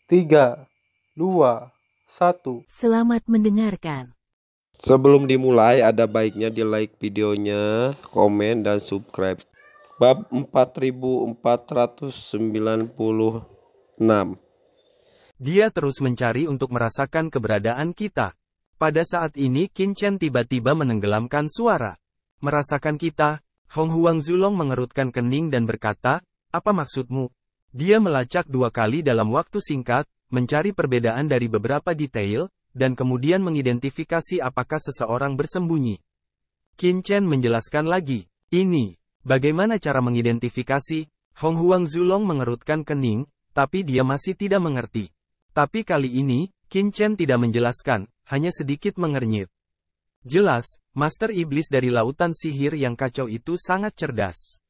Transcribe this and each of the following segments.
3, 2, 1. Selamat mendengarkan. Sebelum dimulai, ada baiknya di like videonya, komen, dan subscribe. Bab 4496. Dia terus mencari untuk merasakan keberadaan kita. Pada saat ini Qin Chen tiba-tiba menenggelamkan suara. Merasakan kita, Hong Huang Zulong mengerutkan kening dan berkata, apa maksudmu? Dia melacak 2 kali dalam waktu singkat, mencari perbedaan dari beberapa detail, dan kemudian mengidentifikasi apakah seseorang bersembunyi. Qin Chen menjelaskan lagi, ini, bagaimana cara mengidentifikasi? Hong Huang Zulong mengerutkan kening, tapi dia masih tidak mengerti. Tapi kali ini, Qin Chen tidak menjelaskan, hanya sedikit mengernyit. Jelas, Master Iblis dari lautan sihir yang kacau itu sangat cerdas.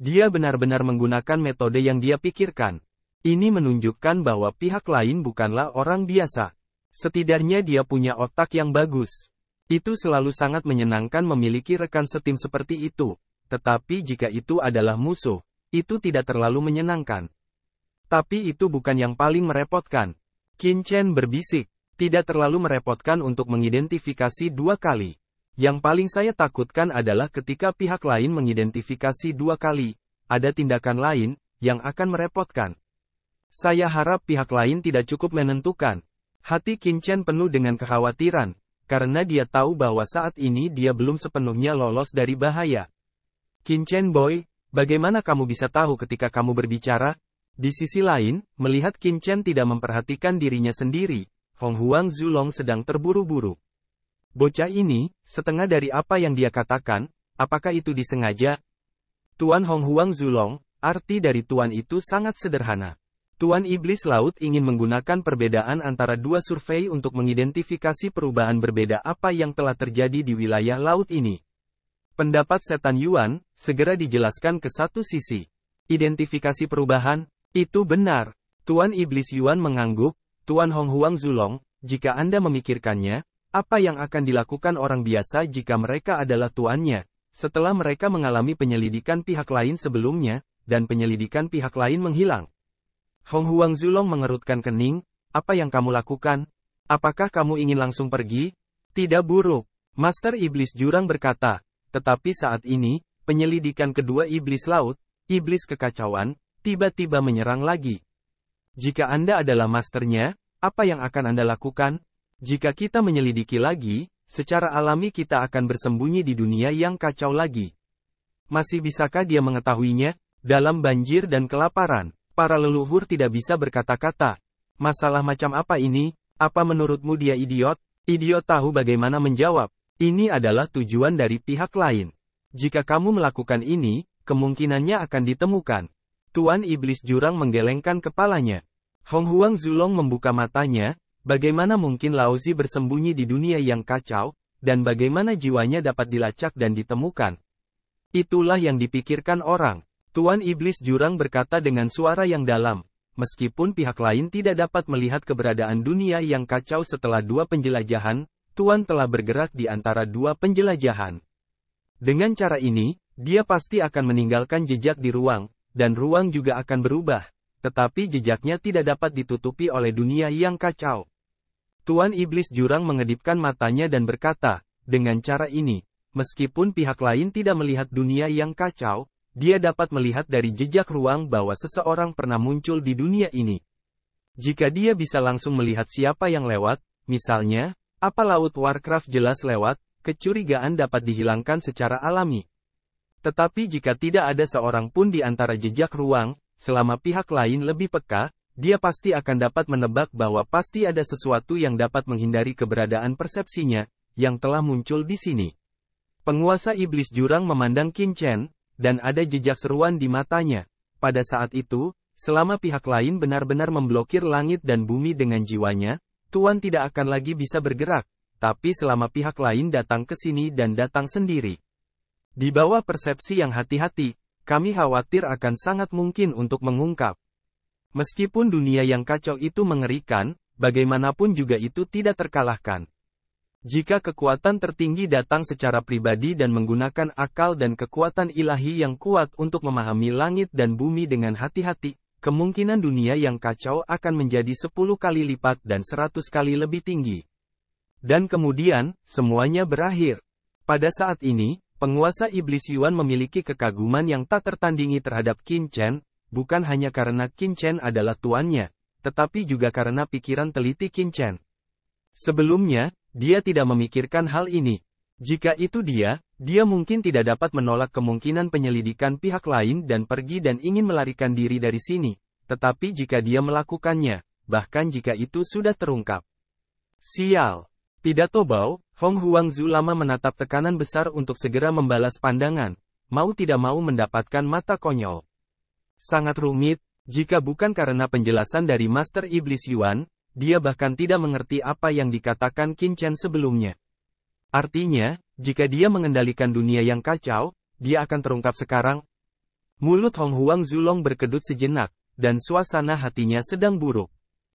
Dia benar-benar menggunakan metode yang dia pikirkan. Ini menunjukkan bahwa pihak lain bukanlah orang biasa. Setidaknya dia punya otak yang bagus. Itu selalu sangat menyenangkan memiliki rekan setim seperti itu. Tetapi jika itu adalah musuh, itu tidak terlalu menyenangkan. Tapi itu bukan yang paling merepotkan. Qin Chen berbisik, tidak terlalu merepotkan untuk mengidentifikasi 2 kali. Yang paling saya takutkan adalah ketika pihak lain mengidentifikasi 2 kali, ada tindakan lain, yang akan merepotkan. Saya harap pihak lain tidak cukup menentukan. Hati Qin Chen penuh dengan kekhawatiran, karena dia tahu bahwa saat ini dia belum sepenuhnya lolos dari bahaya. Qin Chen boy, bagaimana kamu bisa tahu ketika kamu berbicara? Di sisi lain, melihat Qin Chen tidak memperhatikan dirinya sendiri, Hong Huang Zulong sedang terburu-buru. Bocah ini, setengah dari apa yang dia katakan, apakah itu disengaja? Tuan Hong Huang Zulong, arti dari Tuan itu sangat sederhana. Tuan Iblis Laut ingin menggunakan perbedaan antara 2 survei untuk mengidentifikasi perubahan berbeda apa yang telah terjadi di wilayah laut ini. Pendapat Setan Yuan, segera dijelaskan ke satu sisi. Identifikasi perubahan, itu benar. Tuan Iblis Yuan mengangguk, Tuan Hong Huang Zulong, jika Anda memikirkannya, apa yang akan dilakukan orang biasa jika mereka adalah tuannya, setelah mereka mengalami penyelidikan pihak lain sebelumnya, dan penyelidikan pihak lain menghilang? Hong Huang Zulong mengerutkan kening, apa yang kamu lakukan? Apakah kamu ingin langsung pergi? Tidak buruk. Master Iblis Jurang berkata, tetapi saat ini, penyelidikan kedua Iblis Laut, Iblis Kekacauan, tiba-tiba menyerang lagi. Jika Anda adalah masternya, apa yang akan Anda lakukan? Jika kita menyelidiki lagi, secara alami kita akan bersembunyi di dunia yang kacau lagi. Masih bisakah dia mengetahuinya? Dalam banjir dan kelaparan, para leluhur tidak bisa berkata-kata. Masalah macam apa ini? Apa menurutmu dia idiot? Idiot tahu bagaimana menjawab. Ini adalah tujuan dari pihak lain. Jika kamu melakukan ini, kemungkinannya akan ditemukan. Tuan Iblis Jurang menggelengkan kepalanya. Hong Huang Zulong membuka matanya, bagaimana mungkin Laozi bersembunyi di dunia yang kacau, dan bagaimana jiwanya dapat dilacak dan ditemukan. Itulah yang dipikirkan orang. Tuan Iblis Jurang berkata dengan suara yang dalam, meskipun pihak lain tidak dapat melihat keberadaan dunia yang kacau setelah 2 penjelajahan, Tuan telah bergerak di antara 2 penjelajahan. Dengan cara ini, dia pasti akan meninggalkan jejak di ruang, dan ruang juga akan berubah, tetapi jejaknya tidak dapat ditutupi oleh dunia yang kacau. Tuan Iblis Jurang mengedipkan matanya dan berkata, dengan cara ini, meskipun pihak lain tidak melihat dunia yang kacau, dia dapat melihat dari jejak ruang bahwa seseorang pernah muncul di dunia ini. Jika dia bisa langsung melihat siapa yang lewat, misalnya, apa laut Warcraft jelas lewat, kecurigaan dapat dihilangkan secara alami. Tetapi jika tidak ada seorang pun di antara jejak ruang, selama pihak lain lebih peka, dia pasti akan dapat menebak bahwa pasti ada sesuatu yang dapat menghindari keberadaan persepsinya, yang telah muncul di sini. Penguasa Iblis Jurang memandang Qin Chen, dan ada jejak seruan di matanya. Pada saat itu, selama pihak lain benar-benar memblokir langit dan bumi dengan jiwanya, Tuan tidak akan lagi bisa bergerak, tapi selama pihak lain datang ke sini dan datang sendiri. Di bawah persepsi yang hati-hati, kami khawatir akan sangat mungkin untuk mengungkap. Meskipun dunia yang kacau itu mengerikan, bagaimanapun juga itu tidak terkalahkan. Jika kekuatan tertinggi datang secara pribadi dan menggunakan akal dan kekuatan ilahi yang kuat untuk memahami langit dan bumi dengan hati-hati, kemungkinan dunia yang kacau akan menjadi 10 kali lipat dan 100 kali lebih tinggi. Dan kemudian, semuanya berakhir. Pada saat ini, penguasa iblis Yuan memiliki kekaguman yang tak tertandingi terhadap Qin Chen, bukan hanya karena Qin Chen adalah tuannya, tetapi juga karena pikiran teliti Qin Chen. Sebelumnya, dia tidak memikirkan hal ini. Jika itu dia mungkin tidak dapat menolak kemungkinan penyelidikan pihak lain dan pergi dan ingin melarikan diri dari sini. Tetapi jika dia melakukannya, bahkan jika itu sudah terungkap. Sial. Pidato Bao, Hong Huangzu lama menatap tekanan besar untuk segera membalas pandangan, mau tidak mau mendapatkan mata konyol. Sangat rumit, jika bukan karena penjelasan dari Master Iblis Yuan, dia bahkan tidak mengerti apa yang dikatakan Qin Chen sebelumnya. Artinya, jika dia mengendalikan dunia yang kacau, dia akan terungkap sekarang. Mulut Hong Huangzu berkedut sejenak, dan suasana hatinya sedang buruk.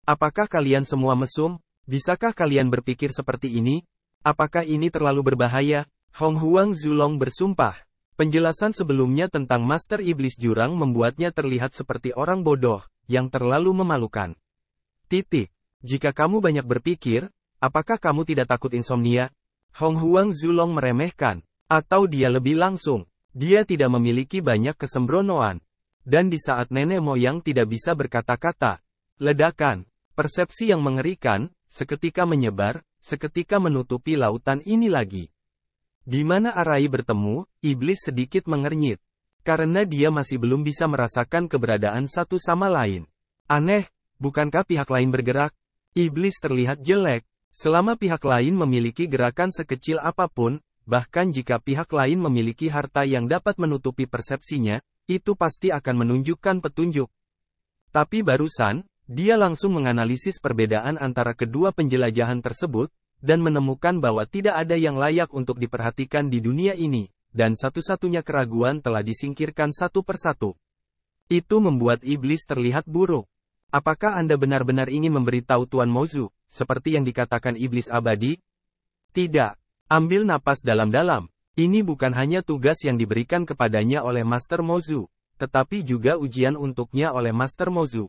Apakah kalian semua mesum? Bisakah kalian berpikir seperti ini? Apakah ini terlalu berbahaya? Hong Huangzu bersumpah. Penjelasan sebelumnya tentang Master Iblis Jurang membuatnya terlihat seperti orang bodoh, yang terlalu memalukan. Jika kamu banyak berpikir, apakah kamu tidak takut insomnia? Hong Huangzu meremehkan. Atau dia lebih langsung, dia tidak memiliki banyak kesembronoan. Dan di saat nenek moyang tidak bisa berkata-kata, ledakan, persepsi yang mengerikan, seketika menyebar, seketika menutupi lautan ini lagi. Di mana arai bertemu, iblis sedikit mengernyit. Karena dia masih belum bisa merasakan keberadaan satu sama lain. Aneh, bukankah pihak lain bergerak? Iblis terlihat jelek. Selama pihak lain memiliki gerakan sekecil apapun, bahkan jika pihak lain memiliki harta yang dapat menutupi persepsinya, itu pasti akan menunjukkan petunjuk. Tapi barusan, dia langsung menganalisis perbedaan antara kedua penjelajahan tersebut, dan menemukan bahwa tidak ada yang layak untuk diperhatikan di dunia ini, dan satu-satunya keraguan telah disingkirkan satu persatu. Itu membuat iblis terlihat buruk. Apakah Anda benar-benar ingin memberitahu Tuan Mozu, seperti yang dikatakan iblis abadi? Tidak. Ambil napas dalam-dalam. Ini bukan hanya tugas yang diberikan kepadanya oleh Master Mozu, tetapi juga ujian untuknya oleh Master Mozu.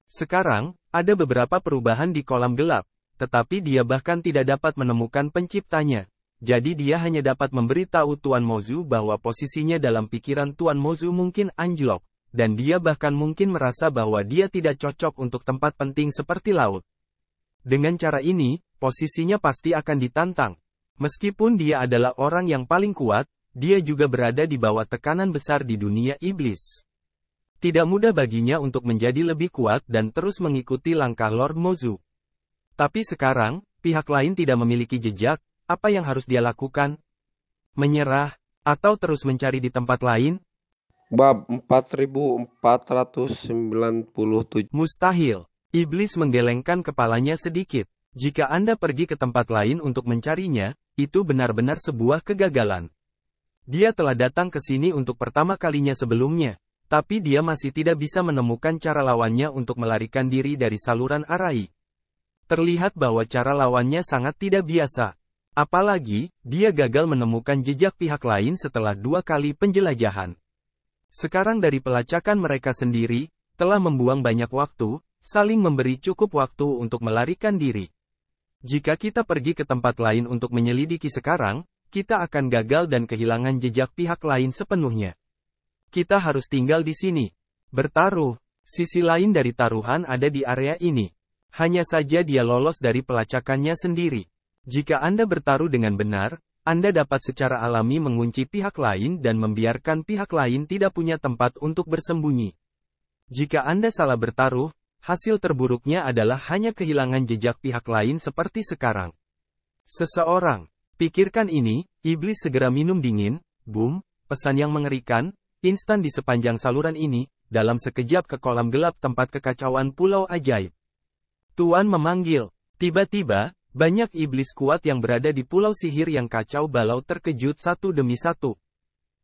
Sekarang, ada beberapa perubahan di kolam gelap, tetapi dia bahkan tidak dapat menemukan penciptanya. Jadi dia hanya dapat memberitahu Tuan Mozu bahwa posisinya dalam pikiran Tuan Mozu mungkin anjlok. Dan dia bahkan mungkin merasa bahwa dia tidak cocok untuk tempat penting seperti laut. Dengan cara ini, posisinya pasti akan ditantang. Meskipun dia adalah orang yang paling kuat, dia juga berada di bawah tekanan besar di dunia iblis. Tidak mudah baginya untuk menjadi lebih kuat dan terus mengikuti langkah Lord Mozu. Tapi sekarang, pihak lain tidak memiliki jejak, apa yang harus dia lakukan? Menyerah, atau terus mencari di tempat lain? Bab 4497. Mustahil. Iblis menggelengkan kepalanya sedikit. Jika Anda pergi ke tempat lain untuk mencarinya, itu benar-benar sebuah kegagalan. Dia telah datang ke sini untuk pertama kalinya sebelumnya, tapi dia masih tidak bisa menemukan cara lawannya untuk melarikan diri dari saluran arai. Terlihat bahwa cara lawannya sangat tidak biasa. Apalagi, dia gagal menemukan jejak pihak lain setelah 2 kali penjelajahan. Sekarang dari pelacakan mereka sendiri, telah membuang banyak waktu, saling memberi cukup waktu untuk melarikan diri. Jika kita pergi ke tempat lain untuk menyelidiki sekarang, kita akan gagal dan kehilangan jejak pihak lain sepenuhnya. Kita harus tinggal di sini. Bertaruh. Sisi lain dari taruhan ada di area ini. Hanya saja dia lolos dari pelacakannya sendiri. Jika Anda bertaruh dengan benar, Anda dapat secara alami mengunci pihak lain dan membiarkan pihak lain tidak punya tempat untuk bersembunyi. Jika Anda salah bertaruh, hasil terburuknya adalah hanya kehilangan jejak pihak lain seperti sekarang. Seseorang, pikirkan ini, iblis segera minum dingin, boom, pesan yang mengerikan, instan di sepanjang saluran ini, dalam sekejap ke kolam gelap tempat kekacauan pulau ajaib. Tuan memanggil, tiba-tiba, banyak iblis kuat yang berada di pulau sihir yang kacau balau terkejut satu demi satu.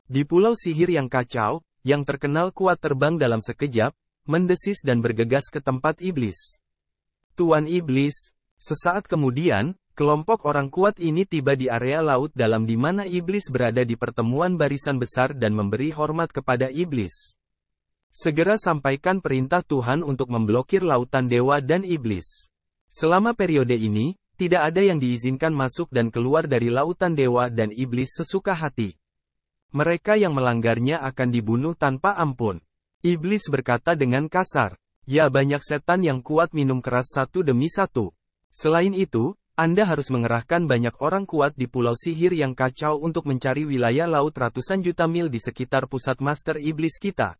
Di pulau sihir yang kacau, yang terkenal kuat terbang dalam sekejap, mendesis dan bergegas ke tempat iblis. Tuan Iblis. Sesaat kemudian, kelompok orang kuat ini tiba di area laut dalam di mana iblis berada di pertemuan barisan besar dan memberi hormat kepada iblis. Segera sampaikan perintah Tuhan untuk memblokir lautan dewa dan iblis. Selama periode ini, tidak ada yang diizinkan masuk dan keluar dari lautan dewa dan iblis sesuka hati. Mereka yang melanggarnya akan dibunuh tanpa ampun. Iblis berkata dengan kasar, "Ya, banyak setan yang kuat minum keras satu demi satu. Selain itu, Anda harus mengerahkan banyak orang kuat di pulau sihir yang kacau untuk mencari wilayah laut ratusan juta mil di sekitar pusat master iblis kita.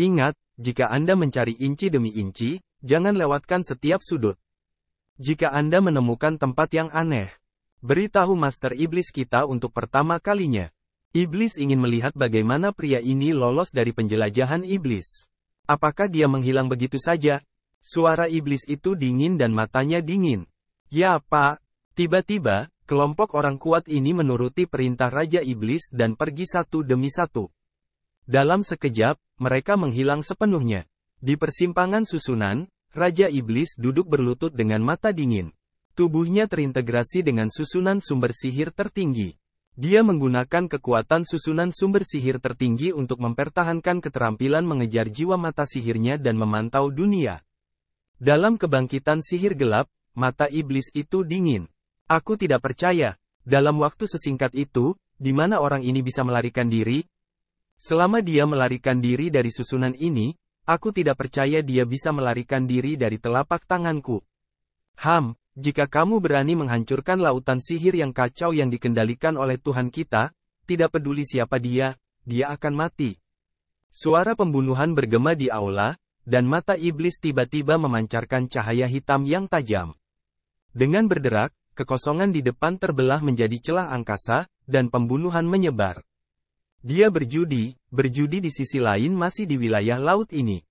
Ingat, jika Anda mencari inci demi inci, jangan lewatkan setiap sudut. Jika Anda menemukan tempat yang aneh, beritahu master iblis kita untuk pertama kalinya." Iblis ingin melihat bagaimana pria ini lolos dari penjelajahan iblis. Apakah dia menghilang begitu saja? Suara iblis itu dingin dan matanya dingin. "Ya, Pak." Tiba-tiba, kelompok orang kuat ini menuruti perintah Raja Iblis dan pergi satu demi satu. Dalam sekejap, mereka menghilang sepenuhnya. Di persimpangan susunan, Raja Iblis duduk berlutut dengan mata dingin. Tubuhnya terintegrasi dengan susunan sumber sihir tertinggi. Dia menggunakan kekuatan susunan sumber sihir tertinggi untuk mempertahankan keterampilan mengejar jiwa mata sihirnya dan memantau dunia. Dalam kebangkitan sihir gelap, mata iblis itu dingin. "Aku tidak percaya. Dalam waktu sesingkat itu, di mana orang ini bisa melarikan diri? Selama dia melarikan diri dari susunan ini, aku tidak percaya dia bisa melarikan diri dari telapak tanganku. Jika kamu berani menghancurkan lautan sihir yang kacau yang dikendalikan oleh Tuhan kita, tidak peduli siapa dia akan mati." Suara pembunuhan bergema di aula, dan mata iblis tiba-tiba memancarkan cahaya hitam yang tajam. Dengan berderak, kekosongan di depan terbelah menjadi celah angkasa, dan pembunuhan menyebar. Dia berjudi di sisi lain masih di wilayah laut ini.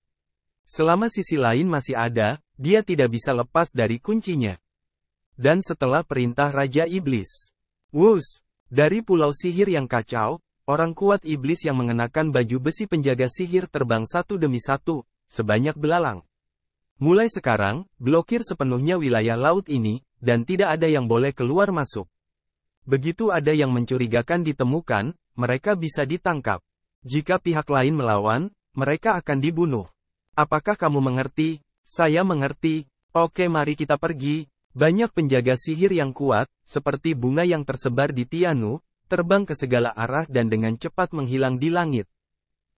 Selama sisi lain masih ada, dia tidak bisa lepas dari kuncinya. Dan setelah perintah Raja Iblis, wus, dari pulau sihir yang kacau, orang kuat iblis yang mengenakan baju besi penjaga sihir terbang satu demi satu, sebanyak belalang. Mulai sekarang, blokir sepenuhnya wilayah laut ini, dan tidak ada yang boleh keluar masuk. Begitu ada yang mencurigakan ditemukan, mereka bisa ditangkap. Jika pihak lain melawan, mereka akan dibunuh. Apakah kamu mengerti? Saya mengerti. Oke, mari kita pergi. Banyak penjaga sihir yang kuat, seperti bunga yang tersebar di Tianu, terbang ke segala arah dan dengan cepat menghilang di langit.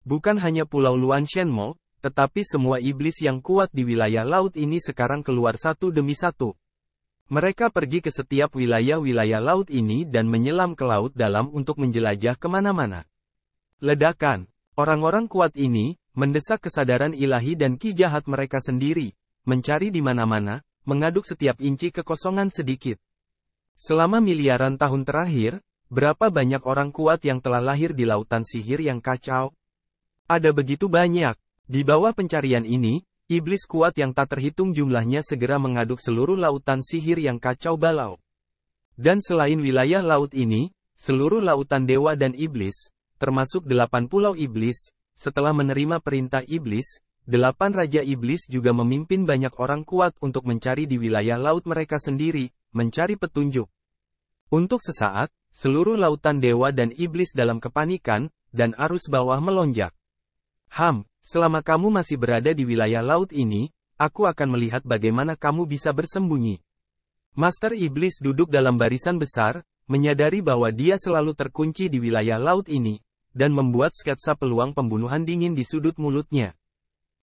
Bukan hanya Pulau Luan Shenmo, tetapi semua iblis yang kuat di wilayah laut ini sekarang keluar satu demi satu. Mereka pergi ke setiap wilayah-wilayah laut ini dan menyelam ke laut dalam untuk menjelajah kemana-mana. Ledakan. Orang-orang kuat ini, mendesak kesadaran ilahi dan ki jahat mereka sendiri, mencari di mana-mana, mengaduk setiap inci kekosongan sedikit. Selama miliaran tahun terakhir, berapa banyak orang kuat yang telah lahir di lautan sihir yang kacau? Ada begitu banyak. Di bawah pencarian ini, iblis kuat yang tak terhitung jumlahnya segera mengaduk seluruh lautan sihir yang kacau balau. Dan selain wilayah laut ini, seluruh lautan dewa dan iblis, termasuk 8 pulau iblis, setelah menerima perintah iblis, 8 raja iblis juga memimpin banyak orang kuat untuk mencari di wilayah laut mereka sendiri, mencari petunjuk. Untuk sesaat, seluruh lautan dewa dan iblis dalam kepanikan, dan arus bawah melonjak. Selama kamu masih berada di wilayah laut ini, aku akan melihat bagaimana kamu bisa bersembunyi. Master Iblis duduk dalam barisan besar, menyadari bahwa dia selalu terkunci di wilayah laut ini, dan membuat sketsa peluang pembunuhan dingin di sudut mulutnya.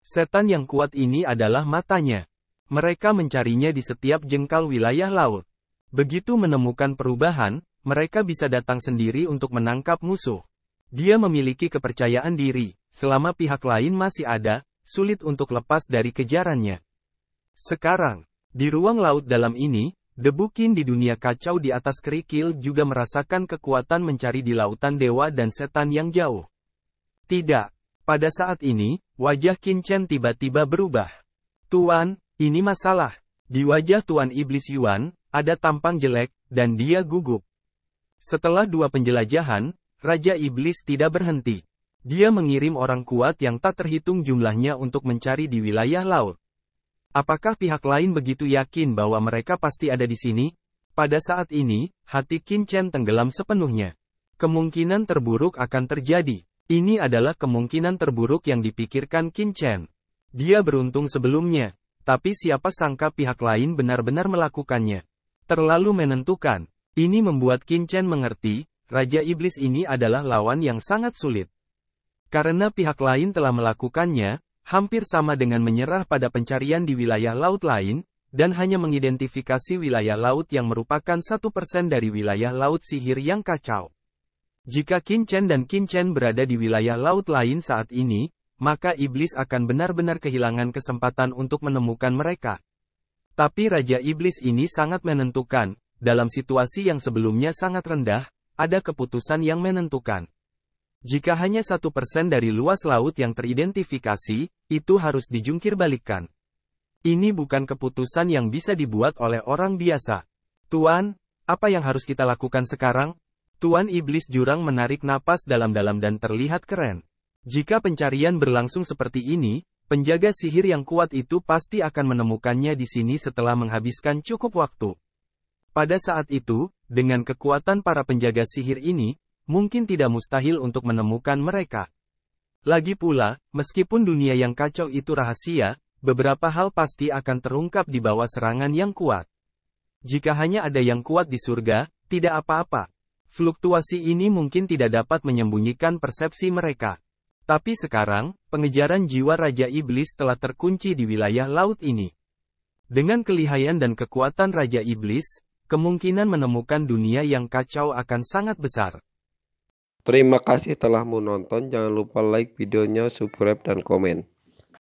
Setan yang kuat ini adalah matanya. Mereka mencarinya di setiap jengkal wilayah laut. Begitu menemukan perubahan, mereka bisa datang sendiri untuk menangkap musuh. Dia memiliki kepercayaan diri, selama pihak lain masih ada, sulit untuk lepas dari kejarannya. Sekarang, di ruang laut dalam ini, debu Qin di dunia kacau di atas kerikil juga merasakan kekuatan mencari di lautan dewa dan setan yang jauh. Tidak. Pada saat ini, wajah Qin Chen tiba-tiba berubah. Tuan, ini masalah. Di wajah Tuan Iblis Yuan, ada tampang jelek, dan dia gugup. Setelah 2 penjelajahan, Raja Iblis tidak berhenti. Dia mengirim orang kuat yang tak terhitung jumlahnya untuk mencari di wilayah laut. Apakah pihak lain begitu yakin bahwa mereka pasti ada di sini? Pada saat ini, hati Qin Chen tenggelam sepenuhnya. Kemungkinan terburuk akan terjadi. Ini adalah kemungkinan terburuk yang dipikirkan Qin Chen. Dia beruntung sebelumnya, tapi siapa sangka pihak lain benar-benar melakukannya. Terlalu menentukan. Ini membuat Qin Chen mengerti, Raja Iblis ini adalah lawan yang sangat sulit. Karena pihak lain telah melakukannya, hampir sama dengan menyerah pada pencarian di wilayah laut lain, dan hanya mengidentifikasi wilayah laut yang merupakan 1% dari wilayah laut sihir yang kacau. Jika Qin Chen dan Qin Chen berada di wilayah laut lain saat ini, maka iblis akan benar-benar kehilangan kesempatan untuk menemukan mereka. Tapi Raja Iblis ini sangat menentukan, dalam situasi yang sebelumnya sangat rendah, ada keputusan yang menentukan. Jika hanya 1% dari luas laut yang teridentifikasi, itu harus dijungkir balikkan. Ini bukan keputusan yang bisa dibuat oleh orang biasa. Tuan, apa yang harus kita lakukan sekarang? Tuan Iblis Jurang menarik napas dalam-dalam dan terlihat keren. Jika pencarian berlangsung seperti ini, penjaga sihir yang kuat itu pasti akan menemukannya di sini setelah menghabiskan cukup waktu. Pada saat itu, dengan kekuatan para penjaga sihir ini, mungkin tidak mustahil untuk menemukan mereka. Lagi pula, meskipun dunia yang kacau itu rahasia, beberapa hal pasti akan terungkap di bawah serangan yang kuat. Jika hanya ada yang kuat di surga, tidak apa-apa. Fluktuasi ini mungkin tidak dapat menyembunyikan persepsi mereka. Tapi sekarang, pengejaran jiwa Raja Iblis telah terkunci di wilayah laut ini. Dengan kelihayan dan kekuatan Raja Iblis, kemungkinan menemukan dunia yang kacau akan sangat besar. Terima kasih telah menonton, jangan lupa like videonya, subscribe, dan komen.